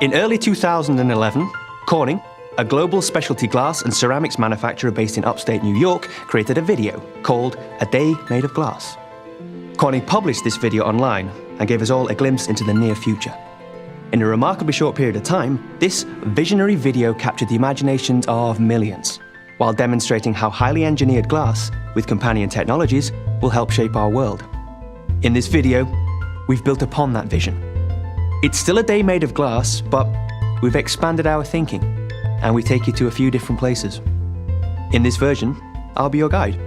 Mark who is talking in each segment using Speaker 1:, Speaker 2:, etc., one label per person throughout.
Speaker 1: In early 2011, Corning, a global specialty glass and ceramics manufacturer based in upstate New York, created a video called A Day Made of Glass. Corning published this video online and gave us all a glimpse into the near future. In a remarkably short period of time, this visionary video captured the imaginations of millions, while demonstrating how highly engineered glass, with companion technologies, will help shape our world. In this video, we've built upon that vision. It's still a day made of glass, but we've expanded our thinking, and we take you to a few different places. In this version, I'll be your guide.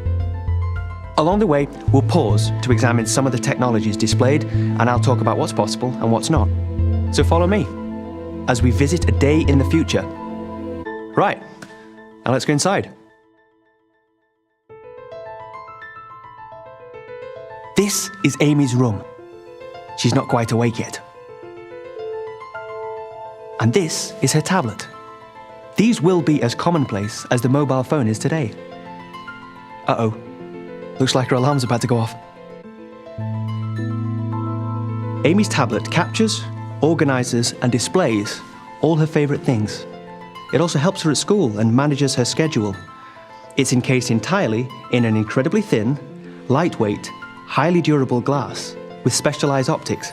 Speaker 1: Along the way, we'll pause to examine some of the technologies displayed, and I'll talk about what's possible and what's not. So follow me as we visit a day in the future. Right, now let's go inside. This is Amy's room. She's not quite awake yet. And this is her tablet. These will be as commonplace as the mobile phone is today. Uh-oh, looks like her alarm's about to go off. Amy's tablet captures, organizes, and displays all her favorite things. It also helps her at school and manages her schedule. It's encased entirely in an incredibly thin, lightweight, highly durable glass with specialized optics.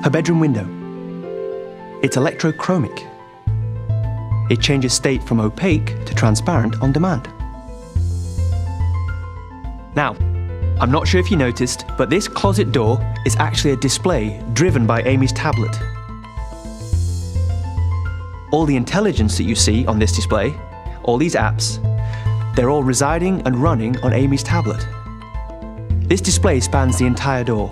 Speaker 1: Her bedroom window. It's electrochromic. It changes state from opaque to transparent on demand. Now, I'm not sure if you noticed, but this closet door is actually a display driven by Amy's tablet. All the intelligence that you see on this display, all these apps, they're all residing and running on Amy's tablet. This display spans the entire door.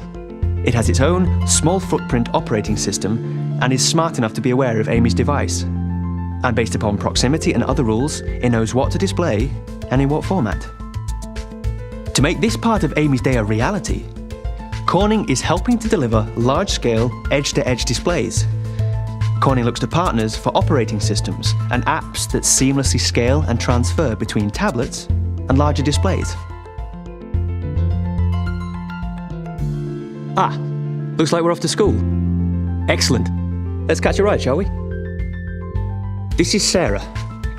Speaker 1: It has its own small footprint operating system and is smart enough to be aware of Amy's device. And based upon proximity and other rules, it knows what to display and in what format. To make this part of Amy's day a reality, Corning is helping to deliver large-scale, edge-to-edge displays. Corning looks to partners for operating systems and apps that seamlessly scale and transfer between tablets and larger displays. Ah, looks like we're off to school. Excellent. Let's catch a ride, shall we? This is Sarah,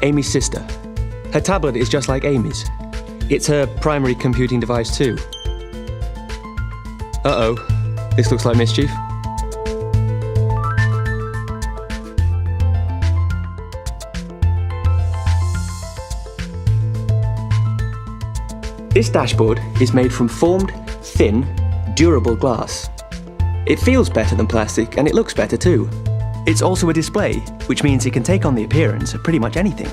Speaker 1: Amy's sister. Her tablet is just like Amy's. It's her primary computing device too. Uh-oh, this looks like mischief. This dashboard is made from formed, thin, durable glass. It feels better than plastic and it looks better too. It's also a display, which means it can take on the appearance of pretty much anything.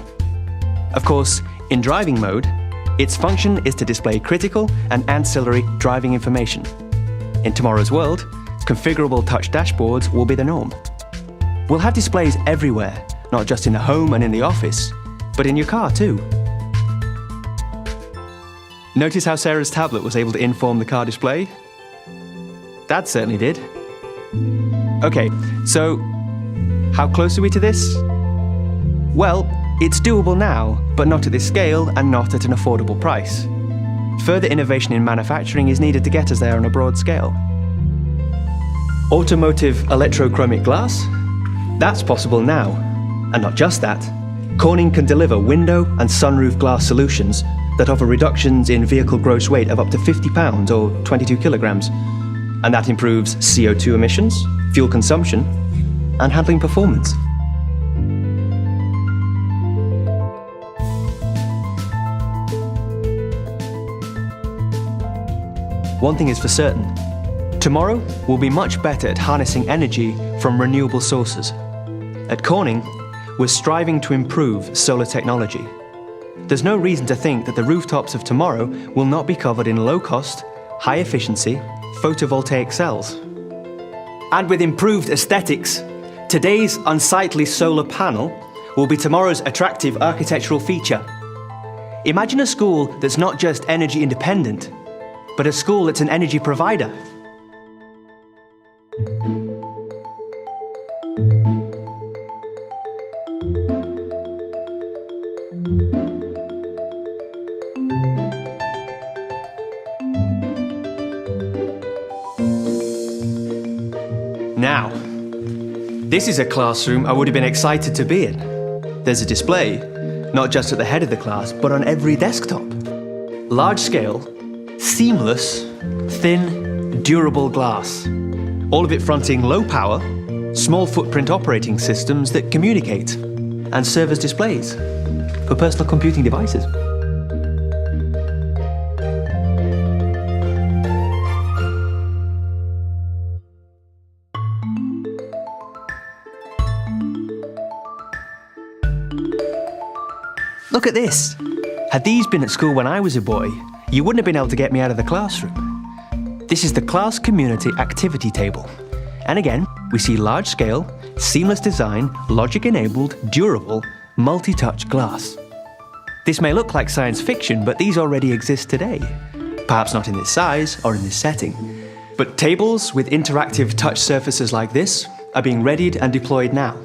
Speaker 1: Of course, in driving mode, its function is to display critical and ancillary driving information. In tomorrow's world, configurable touch dashboards will be the norm. We'll have displays everywhere, not just in the home and in the office, but in your car too. Notice how Sarah's tablet was able to inform the car display? Dad certainly did. Okay, so how close are we to this? Well, it's doable now, but not at this scale and not at an affordable price. Further innovation in manufacturing is needed to get us there on a broad scale. Automotive electrochromic glass? That's possible now. And not just that, Corning can deliver window and sunroof glass solutions that offer reductions in vehicle gross weight of up to 50 pounds or 22 kilograms. And that improves CO2 emissions, fuel consumption, and handling performance. One thing is for certain, tomorrow will be much better at harnessing energy from renewable sources. At Corning, we're striving to improve solar technology. There's no reason to think that the rooftops of tomorrow will not be covered in low-cost, high-efficiency photovoltaic cells. And with improved aesthetics, today's unsightly solar panel will be tomorrow's attractive architectural feature. Imagine a school that's not just energy independent, but a school that's an energy provider. Now, this is a classroom I would have been excited to be in. There's a display, not just at the head of the class, but on every desktop. Large scale, seamless, thin, durable glass. All of it fronting low power, small footprint operating systems that communicate and serve as displays for personal computing devices. Look at this. Had these been at school when I was a boy, you wouldn't have been able to get me out of the classroom. This is the class community activity table. And again, we see large-scale, seamless design, logic-enabled, durable, multi-touch glass. This may look like science fiction, but these already exist today. Perhaps not in this size or in this setting. But tables with interactive touch surfaces like this are being readied and deployed now.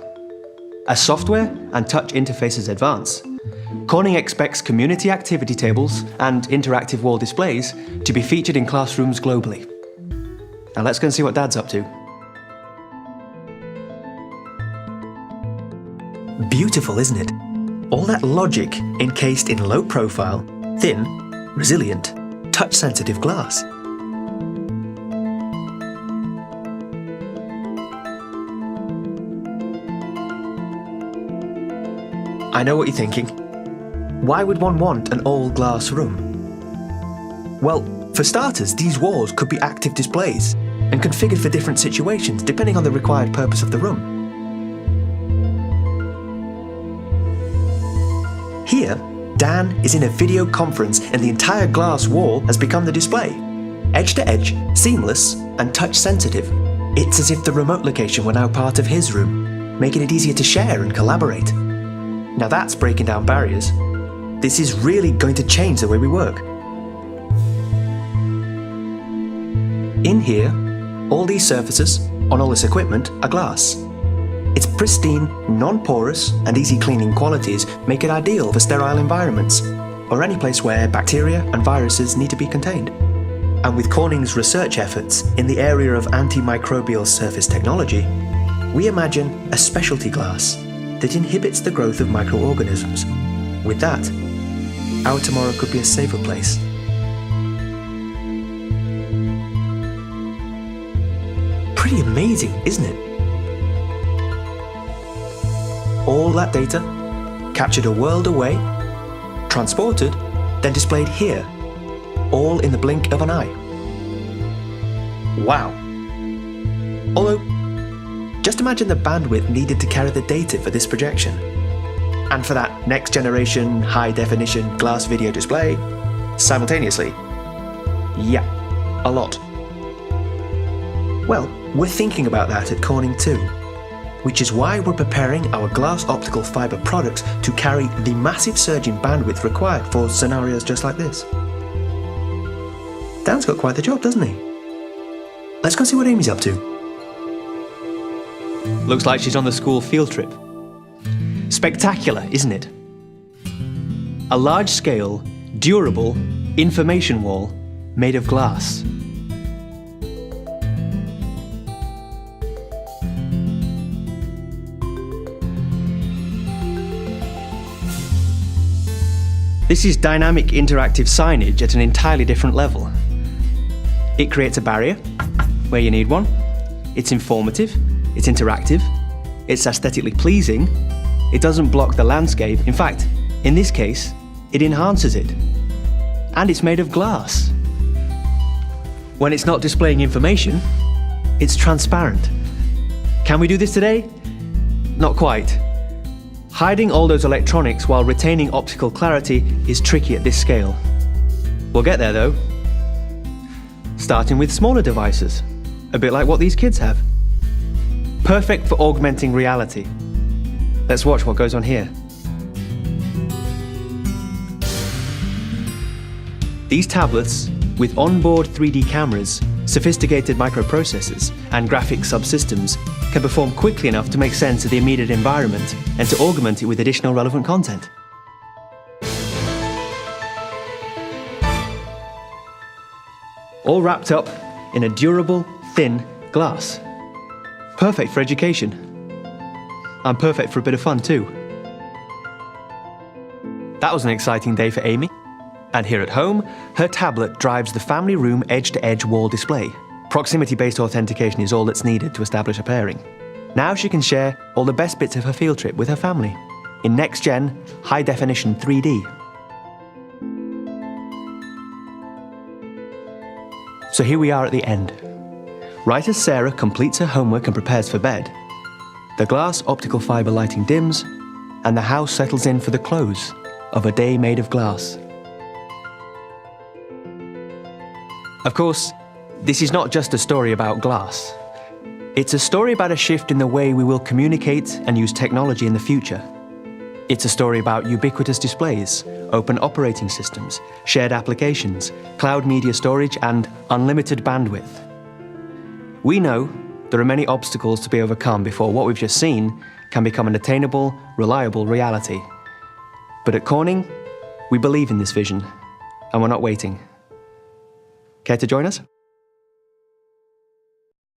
Speaker 1: As software and touch interfaces advance, Corning expects community activity tables and interactive wall displays to be featured in classrooms globally. Now let's go and see what Dad's up to. Beautiful, isn't it? All that logic encased in low-profile, thin, resilient, touch-sensitive glass. I know what you're thinking. Why would one want an all-glass room? Well, for starters, these walls could be active displays and configured for different situations depending on the required purpose of the room. Here, Dan is in a video conference and the entire glass wall has become the display. Edge-to-edge, seamless, and touch-sensitive. It's as if the remote location were now part of his room, making it easier to share and collaborate. Now that's breaking down barriers. This is really going to change the way we work. In here, all these surfaces on all this equipment are glass. Its pristine, non-porous and easy cleaning qualities make it ideal for sterile environments or any place where bacteria and viruses need to be contained. And with Corning's research efforts in the area of antimicrobial surface technology, we imagine a specialty glass that inhibits the growth of microorganisms. With that, our tomorrow could be a safer place. Pretty amazing, isn't it? All that data, captured a world away, transported, then displayed here, all in the blink of an eye. Wow. Although, just imagine the bandwidth needed to carry the data for this projection. And for that next generation high-definition glass video display, simultaneously. Yeah, a lot. Well, we're thinking about that at Corning too, which is why we're preparing our glass optical fiber products to carry the massive surge in bandwidth required for scenarios just like this. Dan's got quite the job, doesn't he? Let's go see what Amy's up to. Looks like she's on the school field trip. Spectacular, isn't it? A large-scale, durable information wall made of glass. This is dynamic interactive signage at an entirely different level. It creates a barrier where you need one. It's informative, it's interactive, it's aesthetically pleasing, it doesn't block the landscape. In fact, in this case, it enhances it. And it's made of glass. When it's not displaying information, it's transparent. Can we do this today? Not quite. Hiding all those electronics while retaining optical clarity is tricky at this scale. We'll get there though. Starting with smaller devices, a bit like what these kids have. Perfect for augmenting reality. Let's watch what goes on here. These tablets, with onboard 3D cameras, sophisticated microprocessors, and graphic subsystems, can perform quickly enough to make sense of the immediate environment and to augment it with additional relevant content. All wrapped up in a durable, thin glass. Perfect for education. And perfect for a bit of fun too. That was an exciting day for Amy. And here at home, her tablet drives the family room edge-to-edge wall display. Proximity-based authentication is all that's needed to establish a pairing. Now she can share all the best bits of her field trip with her family in next-gen, high-definition 3D. So here we are at the end. Right as Sarah completes her homework and prepares for bed, the glass optical fibre lighting dims, and the house settles in for the close of a day made of glass. Of course, this is not just a story about glass. It's a story about a shift in the way we will communicate and use technology in the future. It's a story about ubiquitous displays, open operating systems, shared applications, cloud media storage, and unlimited bandwidth. We know there are many obstacles to be overcome before what we've just seen can become an attainable, reliable reality. But at Corning, we believe in this vision, and we're not waiting. Care to join us?